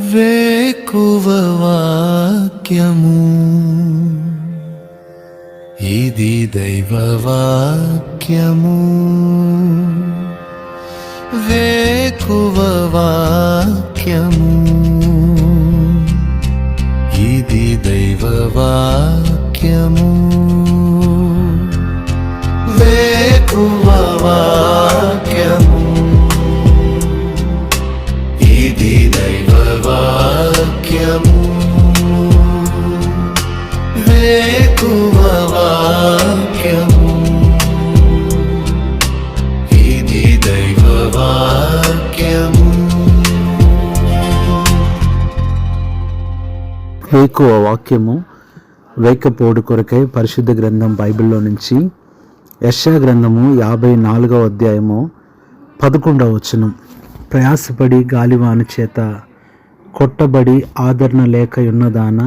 వేకువ వాక్యము, ఇది దైవ వాక్యము. వేకువ వాక్యము, ఇది దైవ వాక్యము. వేకువ వాక్యము, ఇది దైవ వాక్యము. వేకువ వాక్యము, ఇది దైవ వాక్యము. వేకువ వాక్యము వేకపోడు కొరకై పరిశుద్ధ గ్రంథం బైబిల్లో నుంచి యెషయా గ్రంథము 54వ అధ్యాయము 11వ వచనం. ప్రయాసపడి గాలివాన చేత కొట్టబడి ఆదరణ లేక ఉన్నదాన,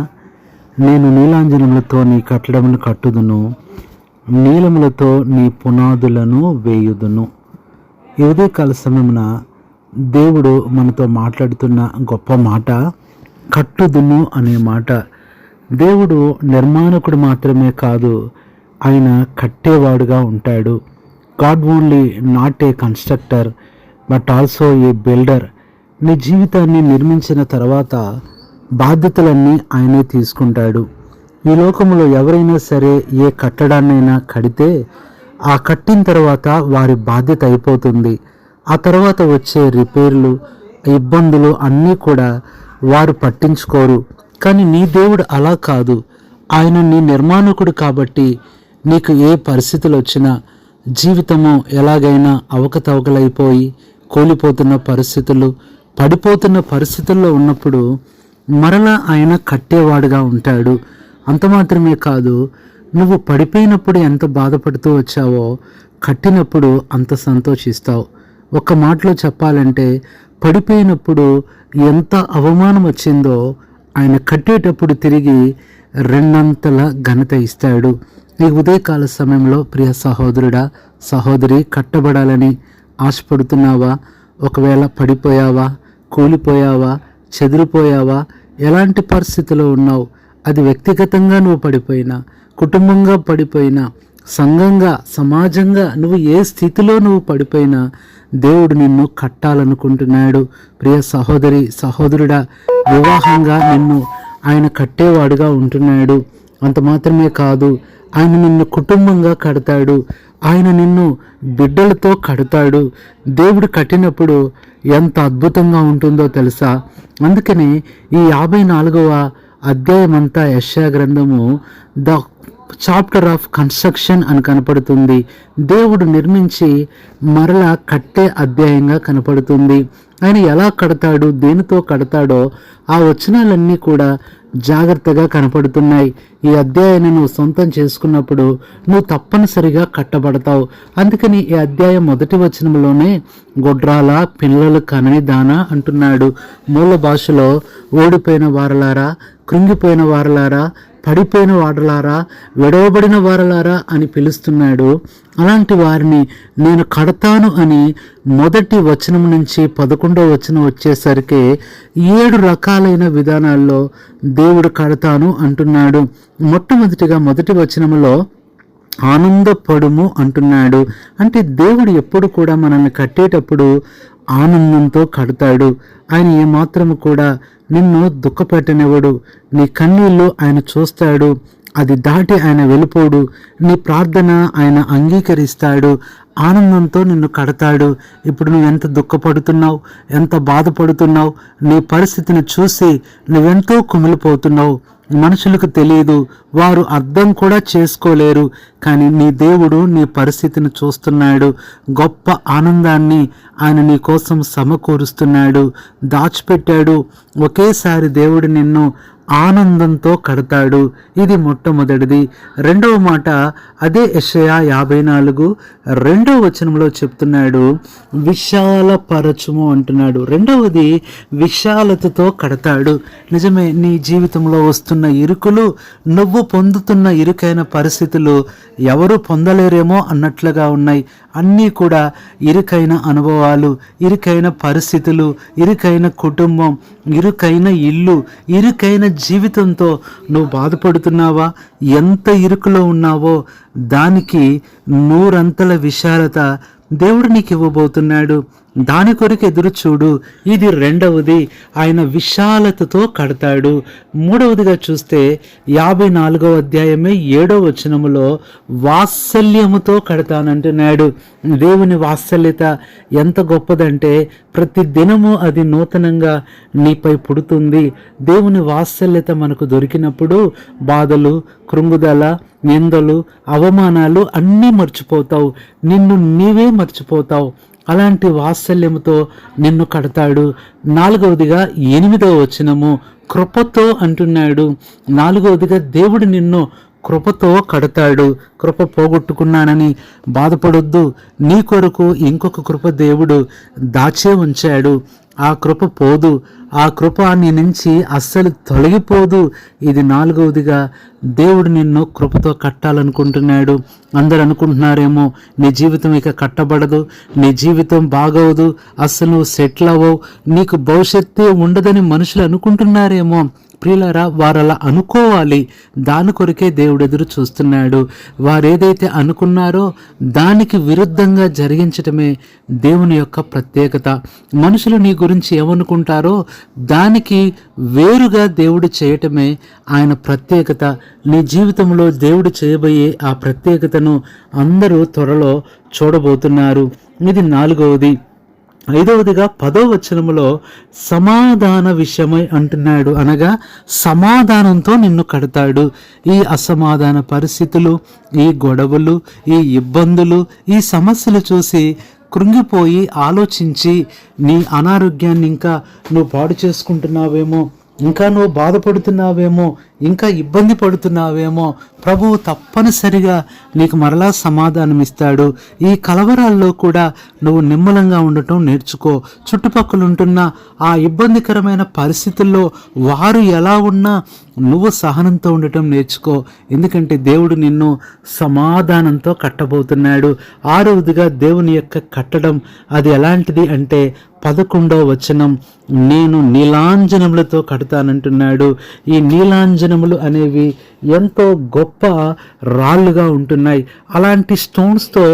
నేను నీలాంజనములతో నీ కట్టడమును కట్టుదును, నీలములతో నీ పునాదులను వేయుదును. ఈ ఉదయకాల సమయమున దేవుడు మనతో మాట్లాడుతున్న గొప్ప మాట కట్టుదును అనే మాట. దేవుడు నిర్మాణకుడు మాత్రమే కాదు, ఆయన కట్టేవాడుగా ఉంటాడు. God only not a constructor but also a builder. నీ జీవితాన్ని నిర్మించిన తర్వాత బాధ్యతలన్నీ ఆయనే తీసుకుంటాడు. ఈ లోకంలో ఎవరైనా సరే ఏ కట్టడాన్నైనా కడితే ఆ కట్టిన తర్వాత వారి బాధ్యత అయిపోతుంది. ఆ తర్వాత వచ్చే రిపేర్లు, ఇబ్బందులు అన్నీ కూడా వారు పట్టించుకోరు. కానీ నీ దేవుడు అలా కాదు. ఆయన నీ నిర్మాణకుడు కాబట్టి నీకు ఏ పరిస్థితులు వచ్చినా, జీవితము ఎలాగైనా అవకతవకలైపోయి కూలిపోతున్న పరిస్థితులు, పడిపోతున్న పరిస్థితుల్లో ఉన్నప్పుడు మరలా ఆయన కట్టేవాడుగా ఉంటాడు. అంత మాత్రమే కాదు, నువ్వు పడిపోయినప్పుడు ఎంత బాధపడుతూ వచ్చావో కట్టినప్పుడు అంత సంతోషిస్తావు. ఒక్క మాటలో చెప్పాలంటే, పడిపోయినప్పుడు ఎంత అవమానం వచ్చిందో ఆయన కట్టేటప్పుడు తిరిగి రెండంతల ఘనత ఇస్తాడు. ఈ ఉదయకాల సమయంలో ప్రియ సహోదరుడా, సహోదరి, కట్టబడాలని ఆశపడుతున్నావా? ఒకవేళ పడిపోయావా, కూలిపోయావా, చెదిరిపోయావా, ఎలాంటి పరిస్థితిలో ఉన్నావు? అది వ్యక్తిగతంగా నువ్వు పడిపోయినా, కుటుంబంగా పడిపోయినా, సంఘంగా, సమాజంగా నువ్వు ఏ స్థితిలో నువ్వు పడిపోయినా దేవుడు నిన్ను కట్టాలనుకుంటున్నాడు. ప్రియ సహోదరి, సహోదరుడా, వివాహంగా నిన్ను ఆయన కట్టేవాడుగా ఉంటున్నాడు. అంత మాత్రమే కాదు, ఆయన నిన్ను కుటుంబంగా కడతాడు. ఆయన నిన్ను బిడ్డలతో కడతాడు. దేవుడు కట్టినప్పుడు ఎంత అద్భుతంగా ఉంటుందో తెలుసా? అందుకని ఈ 54వ అధ్యాయం అంతా యెషయా గ్రంథము ద చాప్టర్ ఆఫ్ కన్స్ట్రక్షన్ అని కనపడుతుంది. దేవుడు నిర్మించి మరలా కట్టే అధ్యాయంగా కనపడుతుంది. ఆయన ఎలా కడతాడు, దేనితో కడతాడో ఆ వచనాలన్నీ కూడా జాగ్రత్తగా కనపడుతున్నాయి. ఈ అధ్యాయాన్ని నువ్వు సొంతం చేసుకున్నప్పుడు నువ్వు తప్పనిసరిగా కట్టబడతావు. అందుకని ఈ అధ్యాయం మొదటి వచనంలోనే గొడ్రాల పిల్లలు కనని దాన అంటున్నాడు. మూల భాషలో ఓడిపోయిన వారలారా, కృంగిపోయిన వారలారా, పడిపోయిన వారలారా, విడవబడిన వారలారా అని పిలుస్తున్నాడు. అలాంటి వారిని నేను కడతాను అని మొదటి వచనం నుంచి 11వ వచనం వచ్చేసరికి 7 రకాలైన విధానాల్లో దేవుడు కడతాను అంటున్నాడు. మొట్టమొదటిగా మొదటి వచనంలో ఆనందపడుము అంటున్నాడు. అంటే దేవుడు ఎప్పుడు కూడా మనల్ని కట్టేటప్పుడు ఆనందంతో కడతాడు. ఆయన ఏమాత్రము కూడా నిన్ను దుఃఖపెట్టనివ్వడు. నీ కన్నీళ్ళు ఆయన చూస్తాడు, అది దాటి ఆయన వెళ్ళిపోడు. నీ ప్రార్థన ఆయన అంగీకరిస్తాడు, ఆనందంతో నిన్ను కడతాడు. ఇప్పుడు నువ్వు ఎంత దుఃఖపడుతున్నావు, ఎంత బాధపడుతున్నావు, నీ పరిస్థితిని చూసి నువ్వెంతో కుమిలిపోతున్నావు. మనుషులకు తెలియదు, వారు అర్థం కూడా చేసుకోలేరు. కానీ నీ దేవుడు నీ పరిస్థితిని చూస్తున్నాడు. గొప్ప ఆనందాన్ని ఆయన నీ కోసం సమకూరుస్తున్నాడు, దాచిపెట్టాడు. ఒకేసారి దేవుడు నిన్ను ఆనందంతో కడతాడు. ఇది మొట్టమొదటిది. రెండవ మాట అదే యెషయా 54 రెండవ వచనంలో చెప్తున్నాడు, విశాలపరచుము అంటున్నాడు. రెండవది విశాలతతో కడతాడు. నిజమే, నీ జీవితంలో వస్తున్న ఇరుకులు, నువ్వు పొందుతున్న ఇరుకైన పరిస్థితులు ఎవరు పొందలేరేమో అన్నట్లుగా ఉన్నాయి. అన్నీ కూడా ఇరుకైన అనుభవాలు, ఇరుకైన పరిస్థితులు, ఇరుకైన కుటుంబం, ఇరుకైన ఇల్లు, ఇరుకైన జీవితంతో నువ్వు బాధపడుతున్నావా? ఎంత ఇరుకులో ఉన్నావో దానికి నూరంతల విశాలత దేవుడు నీకు ఇవ్వబోతున్నాడు. దాని కొరకు ఎదురు చూడు. ఇది రెండవది, ఆయన విశాలతతో కడతాడు. మూడవదిగా చూస్తే 54వ అధ్యాయమే 7వ వచనములో వాత్సల్యముతో కడతానంటున్నాడు. దేవుని వాత్సల్యత ఎంత గొప్పదంటే ప్రతి దినము అది నూతనంగా నీపై పుడుతుంది. దేవుని వాత్సల్యత మనకు దొరికినప్పుడు బాధలు, కృంగుదల, నిందలు, అవమానాలు అన్నీ మర్చిపోతావు. నిన్ను నీవే మర్చిపోతావు. అలాంటి వాత్సల్యముతో నిన్ను కడతాడు. నాలుగవదిగా 8వ వచనము కృపతో అంటున్నాడు. నాలుగవదిగా దేవుడు నిన్ను కృపతో కడతాడు. కృప పోగొట్టుకున్నానని బాధపడొద్దు. నీ కొరకు ఇంకొక కృప దేవుడు దాచే ఉంచాడు. ఆ కృప పోదు. ఆ కృప నీ నుంచి అస్సలు తొలగిపోదు. ఇది నాలుగవదిగా దేవుడు నిన్ను కృపతో కట్టాలనుకుంటున్నాడు. అందరు అనుకుంటున్నారేమో నీ జీవితం ఇక కట్టబడదు, నీ జీవితం బాగోదు, అస్సలు నువ్వు సెటిల్ అవ్వవు, నీకు భవిష్యత్తు ఉండదని మనుషులు అనుకుంటున్నారేమో. ప్రియులారా, వారలా అనుకోవాలి. దాని కొరకే దేవుడు ఎదురు చూస్తున్నాడు. వారేదైతే అనుకున్నారో దానికి విరుద్ధంగా జరిగించటమే దేవుని యొక్క ప్రత్యేకత. మనుషులు నీ గురించి ఏమనుకుంటారో దానికి వేరుగా దేవుడు చేయటమే ఆయన ప్రత్యేకత. నీ జీవితంలో దేవుడు చేయబోయే ఆ ప్రత్యేకతను అందరూ త్వరలో చూడబోతున్నారు. ఇది నాలుగవది. ఐదవదిగా 10వ వచనములో సమాధాన విషయమై అంటున్నాడు. అనగా సమాధానంతో నిన్ను కడతాడు. ఈ అసమాధాన పరిస్థితులు, ఈ గొడవలు, ఈ ఇబ్బందులు, ఈ సమస్యలు చూసి కృంగిపోయి ఆలోచించి నీ అనారోగ్యాన్ని ఇంకా నువ్వు పాడు చేసుకుంటున్నావేమో, ఇంకా నువ్వు బాధపడుతున్నావేమో, ఇంకా ఇబ్బంది పడుతున్నావేమో, ప్రభువు తప్పనిసరిగా నీకు మరలా సమాధానం ఇస్తాడు. ఈ కలవరాల్లో కూడా నువ్వు నిమ్మలంగా ఉండటం నేర్చుకో. చుట్టుపక్కల ఉంటున్న ఆ ఇబ్బందికరమైన పరిస్థితుల్లో వారు ఎలా ఉన్నా నువ్వు సహనంతో ఉండటం నేర్చుకో. ఎందుకంటే దేవుడు నిన్ను సమాధానంతో కట్టబోతున్నాడు. ఆరవదిగా దేవుని యొక్క కట్టడం అది ఎలాంటిది అంటే 11వ వచనం, నేను నీలాంజనములతో కడతానంటున్నాడు. ఈ నీలాంజనములు అనేవి ఎంతో గొప్ప రాళ్ళుగా ఉంటున్నాయి. అలాంటి స్టోన్స్తో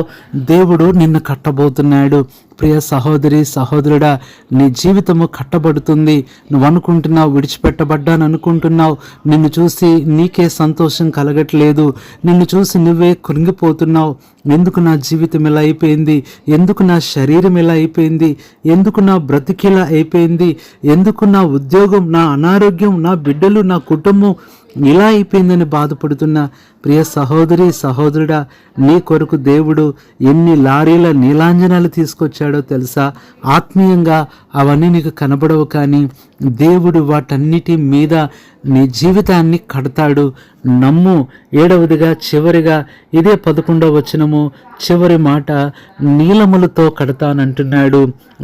దేవుడు నిన్ను కట్టబోతున్నాడు. ప్రియ సహోదరి సహోదరుడా, నీ జీవితము కట్టబడుతుంది. నువ్వు అనుకుంటున్నావు విడిచిపెట్టబడ్డాను అనుకుంటున్నావు. నిన్ను చూసి నీకే సంతోషం కలగట్లేదు. నిన్ను చూసి నువ్వే కృంగిపోతున్నావు. ఎందుకు నా జీవితం ఇలా అయిపోయింది, ఎందుకు నా శరీరం ఇలా అయిపోయింది, ఎందుకు నా బ్రతికిలా అయిపోయింది, ఎందుకు నా ఉద్యోగం, నా అనారోగ్యం, నా బిడ్డలు, నా కుటుంబం ఇలా అయిపోయిందని బాధపడుతున్న ప్రియ సహోదరి సహోదరుడా, నీ కొరకు దేవుడు ఎన్ని లారీల నీలాంజనాలు తీసుకొచ్చాడో తెలుసా? ఆత్మీయంగా అవన్నీ నీకు కనబడవు, కానీ దేవుడు వాటన్నిటి మీద నీ జీవితాన్ని కడతాడు. నమ్ము. ఏడవదిగా చివరిగా ఇదే 11వ వచనము చివరి మాట, నీలములతో కడతానంటున్నాడు.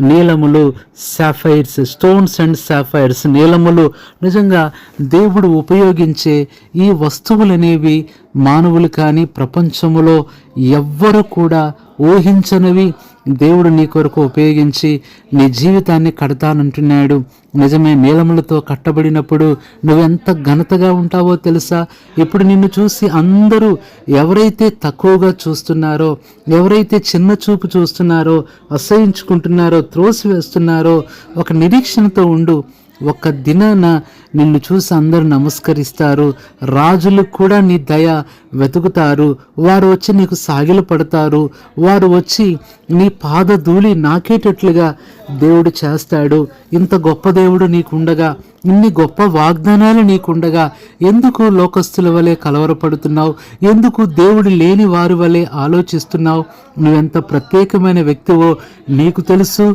నీలములు, సాఫైర్స్, స్టోన్స్ అండ్ సాఫైర్స్, నీలములు. నిజంగా దేవుడు ఉపయోగించే ఈ వస్తువులనేవి మానవులు కానీ ప్రపంచములో ఎవ్వరు కూడా ఊహించనివి దేవుడు నీ కొరకు ఉపయోగించి నీ జీవితాన్ని కడతానంటున్నాడు. నిజమే, నీలములతో కట్టబడినప్పుడు నువ్వెంత ఘనతగా ఉంటావో తెలుసా? ఇప్పుడు నిన్ను చూసి అందరూ ఎవరైతే తక్కువగా చూస్తున్నారో, ఎవరైతే చిన్న చూపు చూస్తున్నారో, అసహించుకుంటున్నారో, త్రోసివేస్తున్నారో, ఒక నిరీక్షణతో ఉండు. ఒక్క దినాన నిన్ను చూసి అందరూ నమస్కరిస్తారు. రాజులు కూడా నీ దయ వెతుకుతారు. వారు వచ్చి నీకు సాగిలు పడతారు. వారు వచ్చి నీ పాద ధూళి నాకేటట్లుగా దేవుడు చేస్తాడు. ఇంత గొప్ప దేవుడు నీకుండగా, ఇన్ని గొప్ప వాగ్దానాలు నీకుండగా ఎందుకు లోకస్తుల వలె కలవరపడుతున్నావు? ఎందుకు దేవుడు లేని వారి వలె ఆలోచిస్తున్నావు? నువ్వెంత ప్రత్యేకమైన వ్యక్తివో నీకు తెలుసు,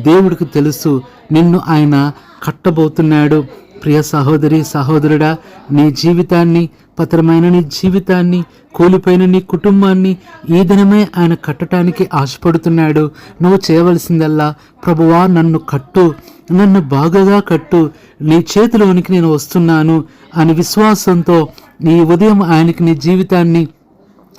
దేవుడికి తెలుసు. నిన్ను ఆయన కట్టబోతున్నాడు. ప్రియ సహోదరి సహోదరుడా, నీ జీవితాన్ని, పతరమైన నీ జీవితాన్ని, కూలిపోయిన నీ కుటుంబాన్ని ఈ దినమే ఆయన కట్టడానికి ఆశపడుతున్నాడు. నువ్వు చేయవలసిందల్లా, ప్రభువా నన్ను కట్టు, నన్ను బాగా కట్టు, నీ చేతిలోనికి నేను వస్తున్నాను అని విశ్వాసంతో ఈ ఉదయం ఆయనకి నీ జీవితాన్ని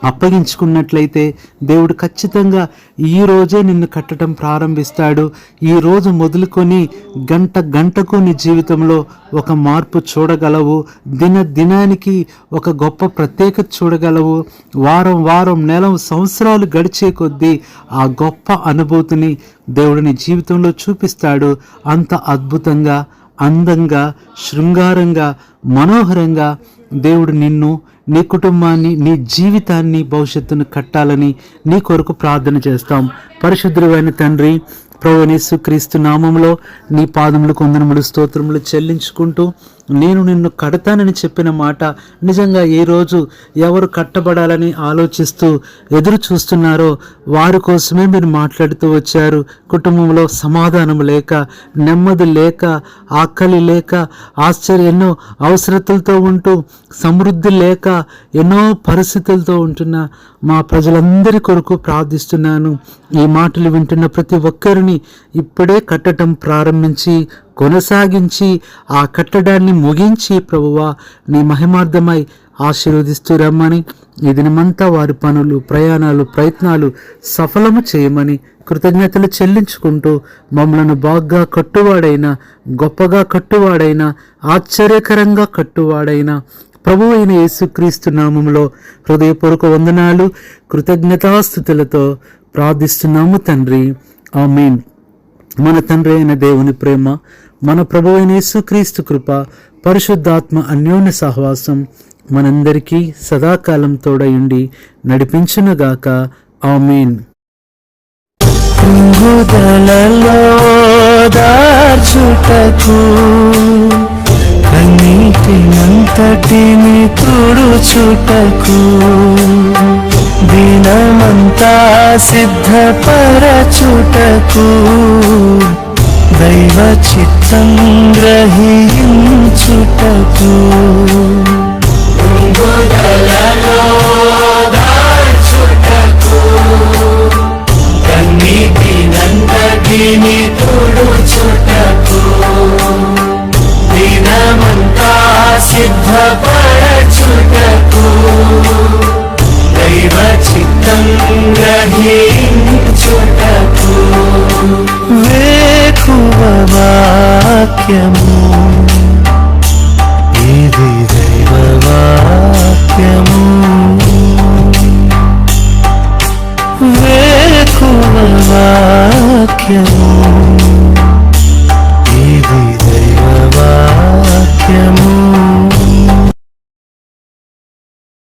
అప్పగించుకున్నట్లయితే దేవుడు ఖచ్చితంగా ఈ రోజే నిన్ను కట్టడం ప్రారంభిస్తాడు. ఈ రోజు మొదలుకొని గంటకు నీ జీవితంలో ఒక మార్పు చూడగలవు. దినానికి ఒక గొప్ప ప్రత్యేకత చూడగలవు. వారం నెల సంవత్సరాలు గడిచే కొద్దీ ఆ గొప్ప అనుభూతిని దేవుడు నీ జీవితంలో చూపిస్తాడు. అంత అద్భుతంగా, అందంగా, శృంగారంగా, మనోహరంగా దేవుడు నిన్ను, నీ కుటుంబాన్ని, నీ జీవితాన్ని, భవిష్యత్తును కట్టాలని నీ కొరకు ప్రార్థన చేస్తాం. పరిశుద్ధుడైన తండ్రి, ప్రభువైన యేసుక్రీస్తు నామములో నీ పాదములకు వందనములు, స్తోత్రములు చెల్లించుకుంటూ, నేను నిన్ను కడతానని చెప్పిన మాట నిజంగా ఈ రోజు ఎవరు కట్టబడాలని ఆలోచిస్తూ ఎదురు చూస్తున్నారో వారి కోసమే మీరు మాట్లాడుతూ వచ్చారు. కుటుంబంలో సమాధానం లేక, నెమ్మది లేక, ఆకలి లేక, ఎన్నో అవసరతలతో ఉంటూ, సమృద్ధి లేక, ఎన్నో పరిస్థితులతో ఉంటున్న మా ప్రజలందరి కొరకు ప్రార్థిస్తున్నాను. ఈ మాటలు వింటున్న ప్రతి ఒక్కరిని ఇప్పుడే కట్టడం ప్రారంభించి, కొనసాగించి, ఆ కట్టడాన్ని ముగించి ప్రభువా నీ మహిమార్థమై ఆశీర్వదిస్తూ రమ్మని, ఈ దినమంతా వారి పనులు, ప్రయాణాలు, ప్రయత్నాలు సఫలము చేయమని కృతజ్ఞతలు చెల్లించుకుంటూ, మమ్మలను బాగా కట్టువాడైన, గొప్పగా కట్టువాడైన, ఆశ్చర్యకరంగా కట్టువాడైన ప్రభువు అయిన యేసుక్రీస్తు నామములో హృదయపూర్వక వందనాలు, కృతజ్ఞతాస్తుతులతో ప్రార్థిస్తున్నాము తండ్రి. ఆమేన్. మన తండ్రి అయిన దేవుని ప్రేమ, మన ప్రభువు అయిన యేసుక్రీస్తు కృప, పరిశుద్ధాత్మ అన్యోన్య సహవాసం మనందరికీ సదాకాలం తోడయుండి నడిపించునుగాక. ఆమేన్. దార్చుటకు కన్నీటినంతటిని తుడుచుటకు దినమంతా సిద్ధపరచుటకు దైవ చిత్తం గ్రహించుటకు కన్నీటినంతటిని తుడుచుటకు దినమంతా సిద్ధపరచుటకు దైవ చిత్తం గ్రహించుటకు వేకువ వాక్యము, ఇది దైవ వాక్యము. వేకువ వాక్యము,